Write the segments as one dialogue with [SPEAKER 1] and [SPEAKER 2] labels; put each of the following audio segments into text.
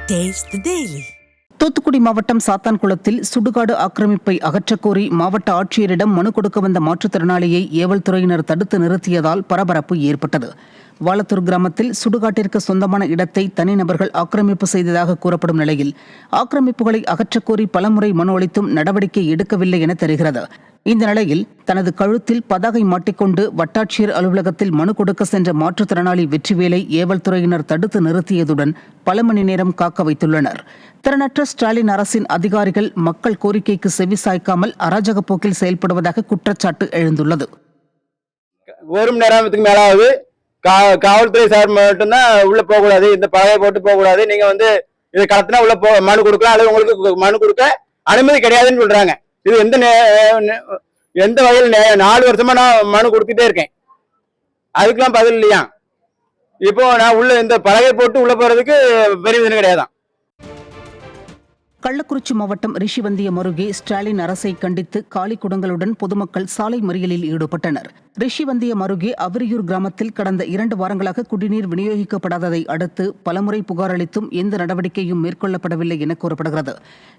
[SPEAKER 1] Taste the Daily.
[SPEAKER 2] Thoothukudi மாவட்டம் சாத்தான்குளத்தில் சுடுகாடு ஆக்கிரமிப்பை அகற்றக்கோரி மாவட்ட ஆட்சியரிடம் மனு கொடுக்க வந்த மாற்றுத்திறனாளியை ஏவல் துறையினர் தடுத்து நிறுத்தியதால் பரபரப்பு ஏற்பட்டது. வாலத்தூர் கிராமத்தில் சுடுகாட்டிற்கு சொந்தமான இடத்தை தனிநபர்கள் ஆக்கிரமிப்பு செய்ததாக கூறப்படும் நிலையில் ஆக்கிரமிப்புகளை அகற்றக்கோரி பலமுறை மனு அளித்தும் நடவடிக்கை எடுக்கவில்லை என தெரிகிறது. இந்த நிலையில் தனது கழுத்தில் பதாகை மாட்டிக்கொண்டு வட்டாட்சியர் அலுவலகத்தில் மனு கொடுக்க சென்ற மாற்றுத்திறனாளி வெற்றிவேலை ஏவல் துறையினர் தடுத்து நிறுத்தியதுடன் பல மணி நேரம் காக்க வைத்துள்ளனர். திறனற்ற ஸ்டாலின் அரசின் அதிகாரிகள் மக்கள் கோரிக்கைக்கு செவிசாய்க்காமல் அராஜக போக்கில் செயல்படுவதாக குற்றச்சாட்டு எழுந்துள்ளது.
[SPEAKER 3] ஒரு மணி நேரத்துக்கு மேலாவது காவல்துறை சார் மட்டும்தான் உள்ள போகக்கூடாது, இந்த பலகை போட்டு போகக்கூடாது, நீங்க இதை கடத்தினா உள்ள மனு கொடுக்கலாம் அல்லது உங்களுக்கு மனு கொடுக்க அனுமதி கிடையாதுன்னு சொல்றாங்க. இது எந்த வகையில் 4 வருஷமா நான் மனு கொடுத்துட்டே இருக்கேன், அதுக்கெல்லாம் பதில் இல்லையா? இப்போ நான் உள்ள இந்த பலகை போட்டு உள்ள போறதுக்கு பெரிய விஷயம் கிடையாதான்.
[SPEAKER 2] கள்ளக்குறிச்சி மாவட்டம் ரிஷிவந்தியம் அருகே ஸ்டாலின் அரசை கண்டித்து காலி குடங்களுடன் பொதுமக்கள் சாலை மறியலில் ஈடுபட்டனர். ரிஷிவந்தியம் அருகே அவரியூர் கிராமத்தில் கடந்த 2 வாரங்களாக குடிநீர் விநியோகிக்கப்படாததை அடுத்து பலமுறை புகார் அளித்தும் எந்த நடவடிக்கையும் மேற்கொள்ளப்படவில்லை என கூறப்படுகிறது.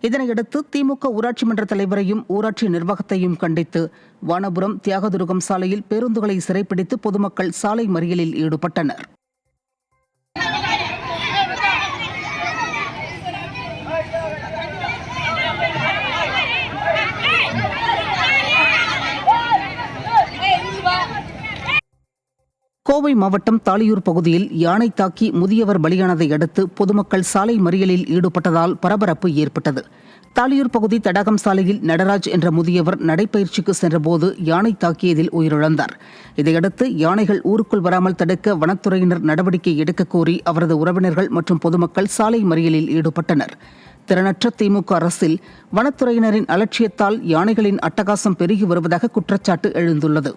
[SPEAKER 2] இதனையடுத்து திமுக ஊராட்சி மன்ற தலைவரையும் ஊராட்சி நிர்வாகத்தையும் கண்டித்து வானபுரம் தியாகதுருகம் சாலையில் பேருந்துகளை சிறைப்பிடித்து பொதுமக்கள் சாலை மறியலில் ஈடுபட்டனர். கோவை மாவட்டம் தாளியூர் பகுதியில் யானை தாக்கி முதியவர் பலியானதை அடுத்து பொதுமக்கள் சாலை மறியலில் ஈடுபட்டதால் பரபரப்பு ஏற்பட்டது. தாளியூர் பகுதி தடாகம் சாலையில் நடராஜ் என்ற முதியவர் நடைப்பயிற்சிக்கு சென்றபோது யானை தாக்கியதில் உயிரிழந்தார். இதையடுத்து யானைகள் ஊருக்குள் வராமல் தடுக்க வனத்துறையினர் நடவடிக்கை எடுக்க கோரி அவரது உறவினர்கள் மற்றும் பொதுமக்கள் சாலை மறியலில் ஈடுபட்டனர். திறனற்ற திமுக அரசில் வனத்துறையினரின் அலட்சியத்தால் யானைகளின் அட்டகாசம் பெருகி வருவதாக குற்றச்சாட்டு எழுந்துள்ளது.